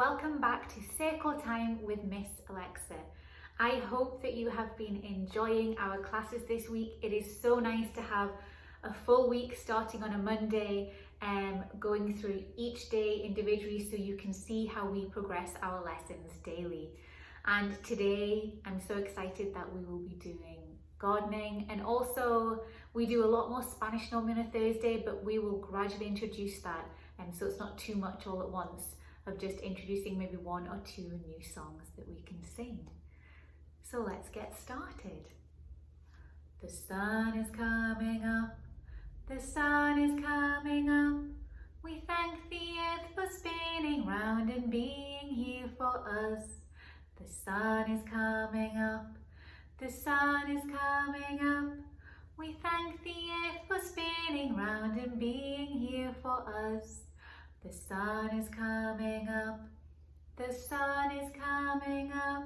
welcome back to Circle Time with Miss Alexa. I hope that you have been enjoying our classes this week. It is so nice to have a full week starting on a Monday, going through each day individually so you can see how we progress our lessons daily. And today I'm so excited that we will be doing gardening, and also we do a lot more Spanish normally on a Thursday, but we will gradually introduce that, and so it's not too much all at once of just introducing maybe one or two new songs that we can sing. So let's get started. The sun is coming up, the sun is coming up. We thank the earth for spinning round and being here for us. The sun is coming up, the sun is coming up. We thank the earth for spinning round and being here for us. The sun is coming up, the sun is coming up.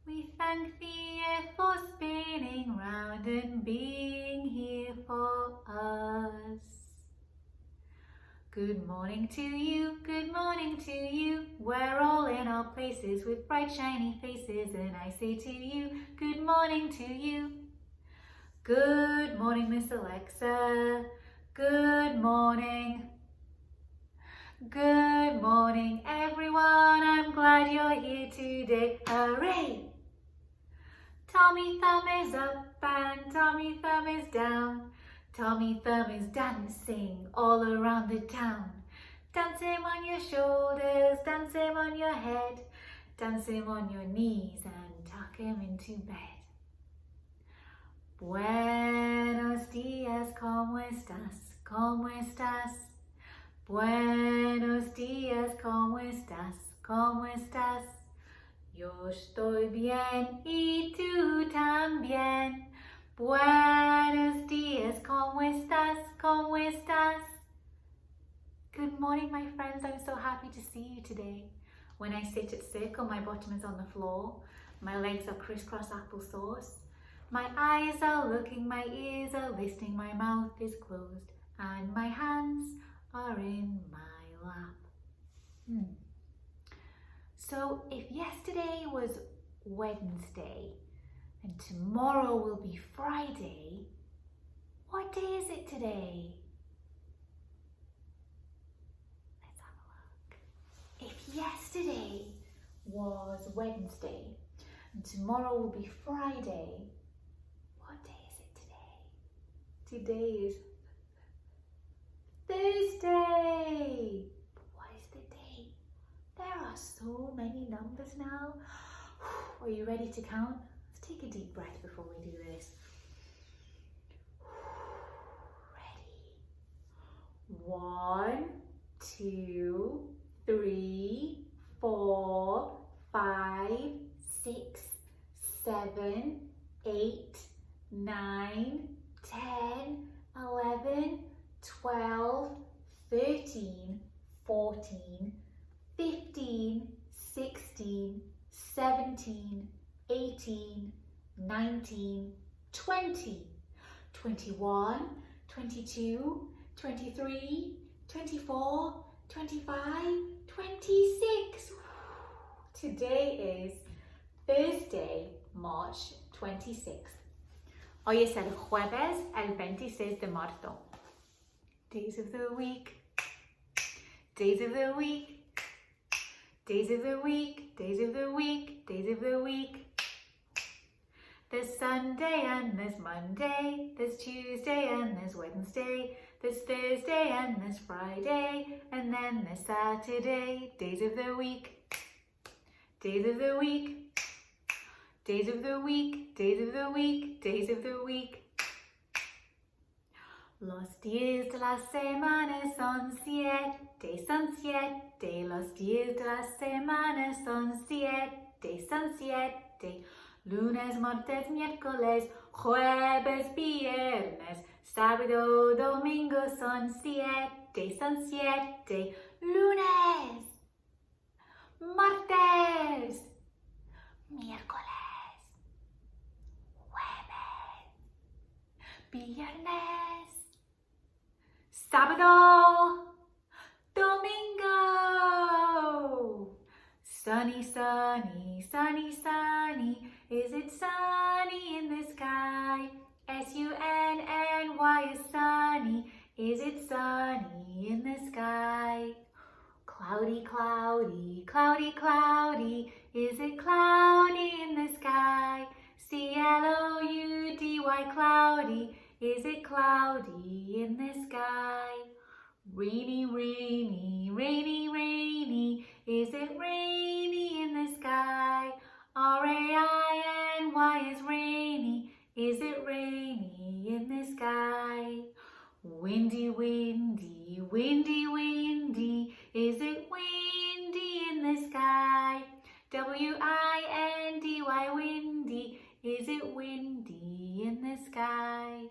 We thank the earth for spinning round and being here for us. Good morning to you, good morning to you. We're all in our places with bright shiny faces, and I say to you, good morning to you. Good morning, Miss Alexa. Good morning. Good morning, everyone. I'm glad you're here today. Hooray! Tommy Thumb is up and Tommy Thumb is down. Tommy Thumb is dancing all around the town. Dance him on your shoulders, dance him on your head, dance him on your knees and tuck him into bed. Buenos días, ¿cómo estás? ¿Cómo estás? Buenos días, ¿cómo estás? ¿Cómo estás? Yo estoy bien y tú también. Buenos días, ¿cómo estás? ¿Cómo estás? Good morning, my friends. I'm so happy to see you today. When I sit at circle, my bottom is on the floor. My legs are crisscross applesauce. My eyes are looking, my ears are listening, my mouth is closed, and my hands are in my lap. So if yesterday was Wednesday and tomorrow will be Friday, what day is it today? Let's have a look. If yesterday was Wednesday and tomorrow will be Friday, what day is it today? Today is Thursday. But what is the date? There are so many numbers now. Are you ready to count? Let's take a deep breath before we do this. Ready? 1, 2, 3, 4, 5, 6, 7, 8, 9, 10, 11, 12, 13, 14, 15, 16, 17, 18, 19, 20, 21, 22, 23, 24, 25, 26. Today is Thursday, March 26th. Hoy es el jueves, el 26 de marzo. Days of the week, days of the week, days of the week, days of the week, days of the week. There's Sunday and there's Monday, there's Tuesday and there's Wednesday, there's Thursday and there's Friday, and then there's Saturday. Days of the week, days of the week, days of the week, days of the week, days of the week. Los días de la semana son siete, son siete. Los días de la semana son siete, son siete. Lunes, martes, miércoles, jueves, viernes, sábado, domingo son siete, son siete. Lunes, martes, miércoles, jueves, viernes, sábado, domingo. Sunny, sunny, sunny, sunny, is it sunny in the sky? S-U-N-N-Y is sunny, is it sunny in the sky? Cloudy, cloudy, cloudy, cloudy, is it cloudy in the sky? C-L-O-U-D-Y, cloudy, is it cloudy in the sky? Rainy, rainy, rainy, rainy, is it rainy in the sky? R-A-I-N-Y is rainy, is it rainy in the sky? Windy, windy, windy, windy, is it windy in the sky? W-I-N-D-Y, windy, is it windy in the sky?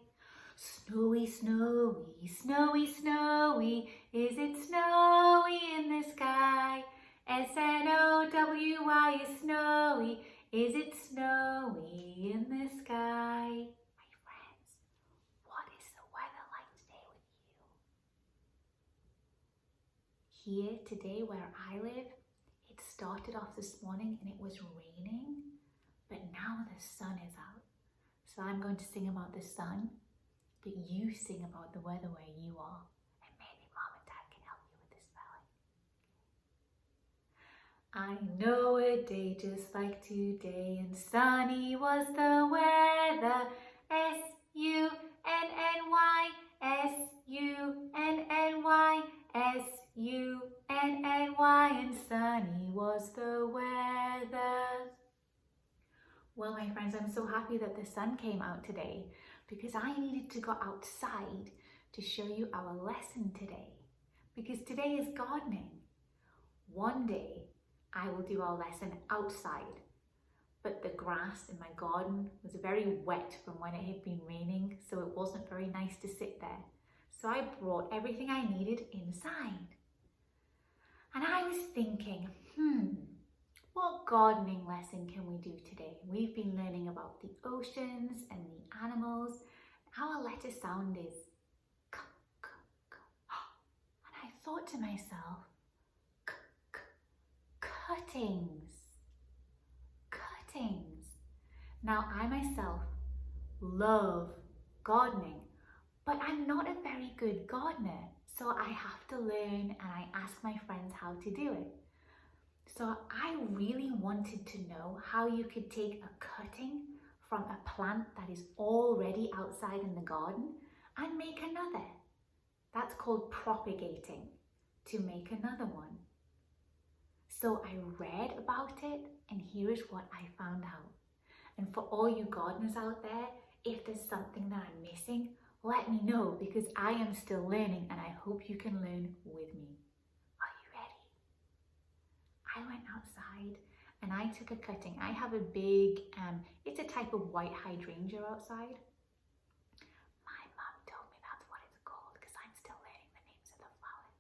Snowy, snowy, snowy, snowy, is it snowy in the sky? S-N-O-W-Y is snowy, is it snowy in the sky? My friends, what is the weather like today with you? Here today where I live, it started off this morning and it was raining, but now the sun is out. So I'm going to sing about the sun, but you sing about the weather where you are, and maybe Mom and Dad can help you with this spelling. I know a day just like today, and sunny was the weather. S-U-N-N-Y, S-U-N-N-Y, S-U-N-N-Y, and sunny was the weather. Well, my friends, I'm so happy that the sun came out today because I needed to go outside to show you our lesson today, because today is gardening. One day I will do our lesson outside, but the grass in my garden was very wet from when it had been raining, so it wasn't very nice to sit there. So I brought everything I needed inside. And I was thinking, what gardening lesson can we do today? We've been learning about the oceans and the animals. Our letter sound is k, k, k. And I thought to myself, k, k, cuttings, cuttings. Now I myself love gardening, but I'm not a very good gardener. So I have to learn, and I ask my friends how to do it. So I really wanted to know how you could take a cutting from a plant that is already outside in the garden and make another. That's called propagating, to make another one. So I read about it, and here is what I found out. And for all you gardeners out there, if there's something that I'm missing, let me know, because I am still learning and I hope you can learn with me. I went outside and I took a cutting. I have a big, it's a type of white hydrangea outside. My mum told me that's what it's called because I'm still learning the names of the flowers.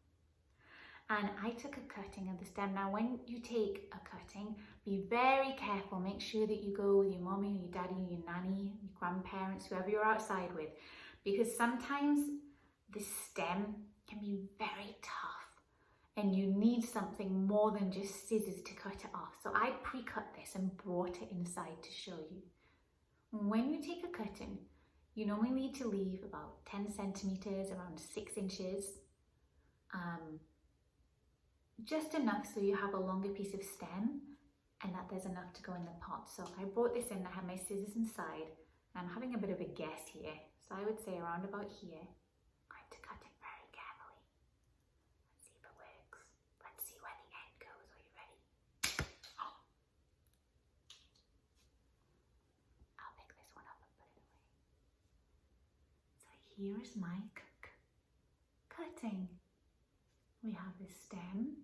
And I took a cutting of the stem. Now when you take a cutting, be very careful. Make sure that you go with your mommy, your daddy, your nanny, your grandparents, whoever you're outside with, because sometimes the stem can be very tough. And you need something more than just scissors to cut it off. So I pre-cut this and brought it inside to show you. When you take a cutting, you normally need to leave about 10 centimeters, around 6 inches. Just enough so you have a longer piece of stem and that there's enough to go in the pot. So I brought this in, I have my scissors inside, and I'm having a bit of a guess here. So I would say around about here. I'm going to cut it very carefully. Let's see if it works. Let's see where the end goes. Are you ready? Oh. I'll pick this one up and put it away. So here is my cutting. We have the stem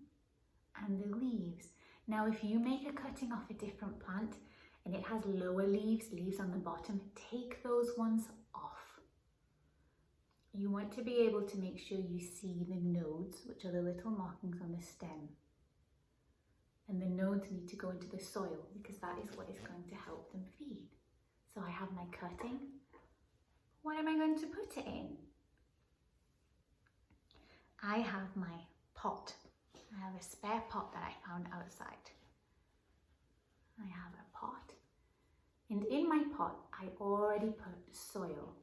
and the leaves. Now if you make a cutting off a different plant and it has lower leaves on the bottom, take those ones off. You want to be able to make sure you see the nodes, which are the little markings on the stem. And the nodes need to go into the soil because that is what is going to help them feed. So I have my cutting. What am I going to put it in? I have my pot. I have a spare pot that I found outside. I have a pot. And in my pot, I already put soil.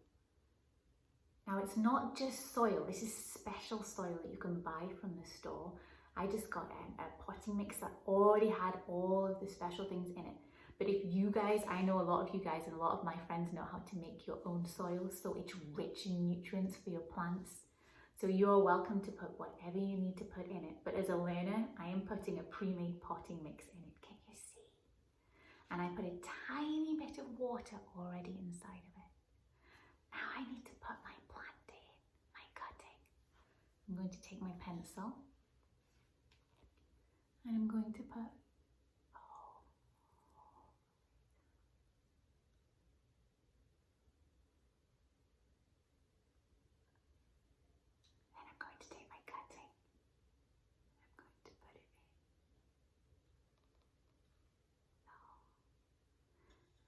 Now it's not just soil, this is special soil that you can buy from the store. I just got a potting mix that already had all of the special things in it. But if you guys, I know a lot of you guys and a lot of my friends know how to make your own soil so it's rich in nutrients for your plants. So you're welcome to put whatever you need to put in it. But as a learner, I am putting a pre-made potting mix in it. Can you see? And I put a tiny bit of water already inside of it. Now I need to put my plant in, my cutting. I'm going to take my pencil and I'm going to put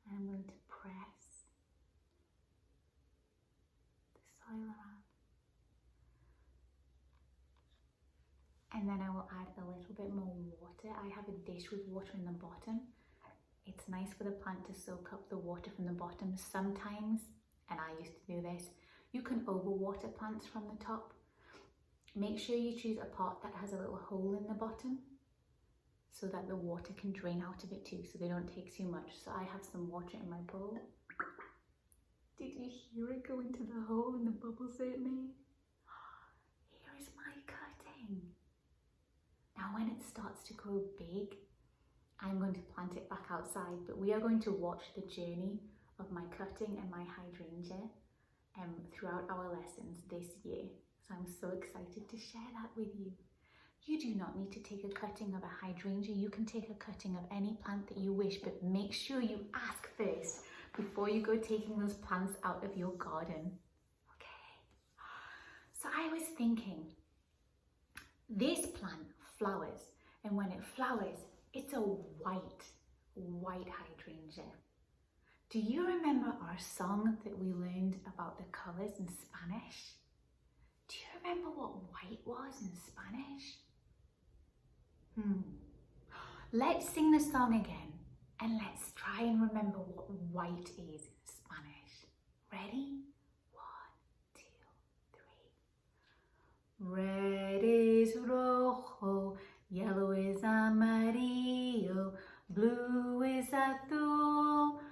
I'm going to press the soil around. And then I will add a little bit more water. I have a dish with water in the bottom. It's nice for the plant to soak up the water from the bottom. Sometimes, and I used to do this, you can overwater plants from the top. Make sure you choose a pot that has a little hole in the bottom, so that the water can drain out of it too, so they don't take too much. So I have some water in my bowl. Did you hear it go into the hole and the bubbles it made? Here is my cutting. Now when it starts to grow big, I'm going to plant it back outside, but we are going to watch the journey of my cutting and my hydrangea throughout our lessons this year. So I'm so excited to share that with you. You do not need to take a cutting of a hydrangea. You can take a cutting of any plant that you wish, but make sure you ask first before you go taking those plants out of your garden. Okay. So I was thinking, this plant flowers, and when it flowers, it's a white hydrangea. Do you remember our song that we learned about the colors in Spanish? Do you remember what white was in Spanish? Let's sing the song again and let's try and remember what white is in Spanish. Ready? 1, 2, 3. Red is rojo, yellow is amarillo, blue is azul,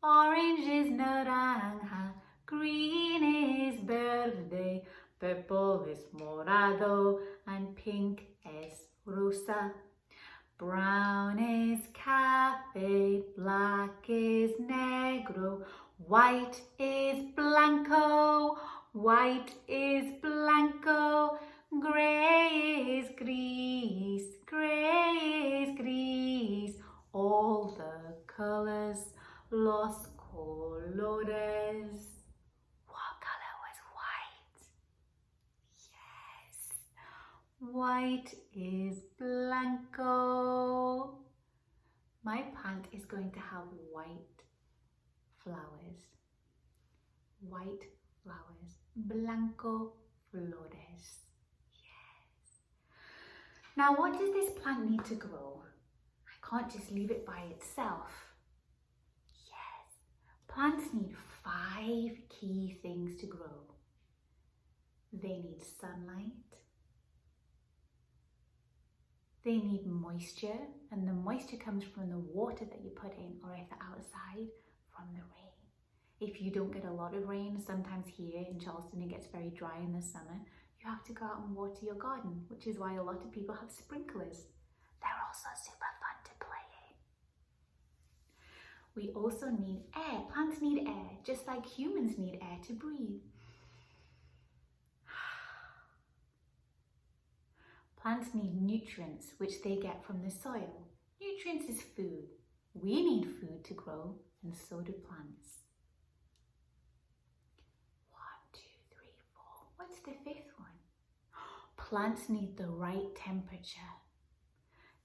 orange is naranja, green is verde, purple is morado, and pink is rosa. Brown is café, black is negro, white is blanco, gray is gris, all the colors, los colores. What color was white? Yes, white is blanco. My plant is going to have white flowers. Blanco flores. Yes. Now what does this plant need to grow? I can't just leave it by itself. Yes. Plants need 5 key things to grow. They need sunlight. They need moisture, and the moisture comes from the water that you put in, or if outside, from the rain. If you don't get a lot of rain, sometimes here in Charleston it gets very dry in the summer, you have to go out and water your garden, which is why a lot of people have sprinklers. They're also super fun to play in. We also need air. Plants need air, just like humans need air to breathe. Plants need nutrients, which they get from the soil. Nutrients is food. We need food to grow, and so do plants. 1, 2, 3, 4. What's the 5th one? Plants need the right temperature.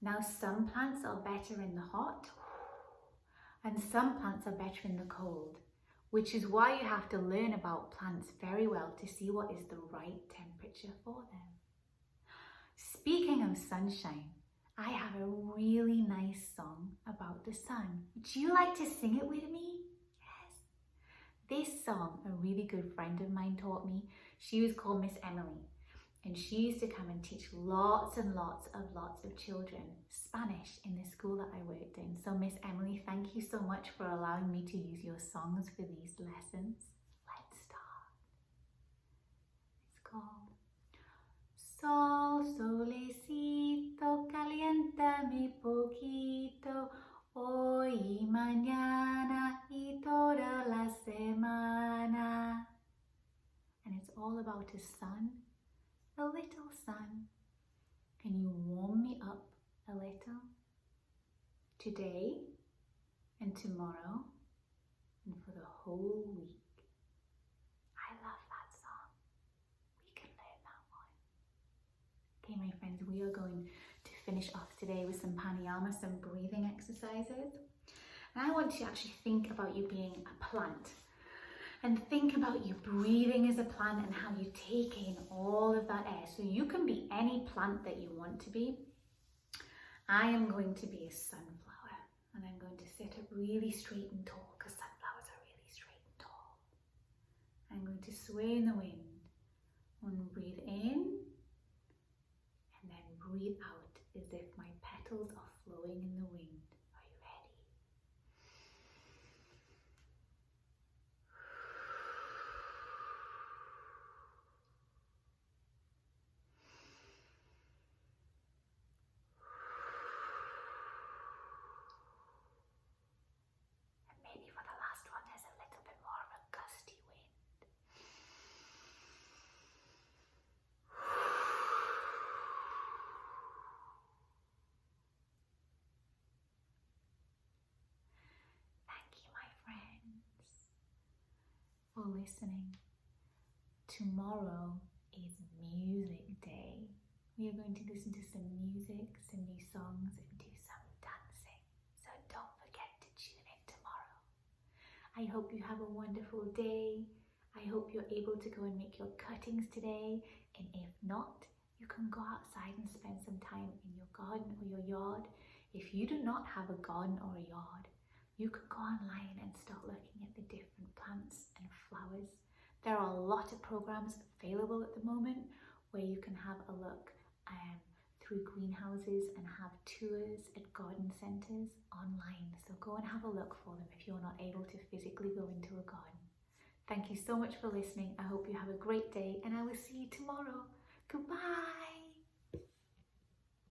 Now, some plants are better in the hot, and some plants are better in the cold, which is why you have to learn about plants very well to see what is the right temperature for them. Speaking of sunshine, I have a really nice song about the sun. Would you like to sing it with me? Yes. This song, a really good friend of mine taught me. She was called Miss Emily, and she used to come and teach lots and lots of children Spanish in the school that I worked in. So Miss Emily, thank you so much for allowing me to use your songs for these lessons. Let's start. It's called Sol, solecito, caliéntame poquito, hoy y mañana y toda la semana. And it's all about a sun, a little sun. Can you warm me up a little? Today and tomorrow and for the whole week. I love that song. We can learn that one. Okay, my friends, we are going to finish off today with some pranayama, some breathing exercises. And I want to actually think about you being a plant. And think about you breathing as a plant and how you take in all of that air. So you can be any plant that you want to be. I am going to be a sunflower, and I'm going to sit up really straight and tall because sunflowers are really straight and tall. I'm going to sway in the wind and breathe in and then breathe out as if my petals are flowing in the wind. Are you ready? Maybe for the last one, there's a little bit more of a gusty wind. Thank you, my friends, for listening. Tomorrow is music day. We are going to listen to some music, some new songs, and do some dancing. So don't forget to tune in tomorrow. I hope you have a wonderful day. I hope you're able to go and make your cuttings today. And if not, you can go outside and spend some time in your garden or your yard. If you do not have a garden or a yard, you can go online and start looking at the different plants and flowers. There are a lot of programs available at the moment where you can have a look through greenhouses and have tours at garden centres online. So go and have a look for them if you're not able to physically go into a garden. Thank you so much for listening. I hope you have a great day and I will see you tomorrow.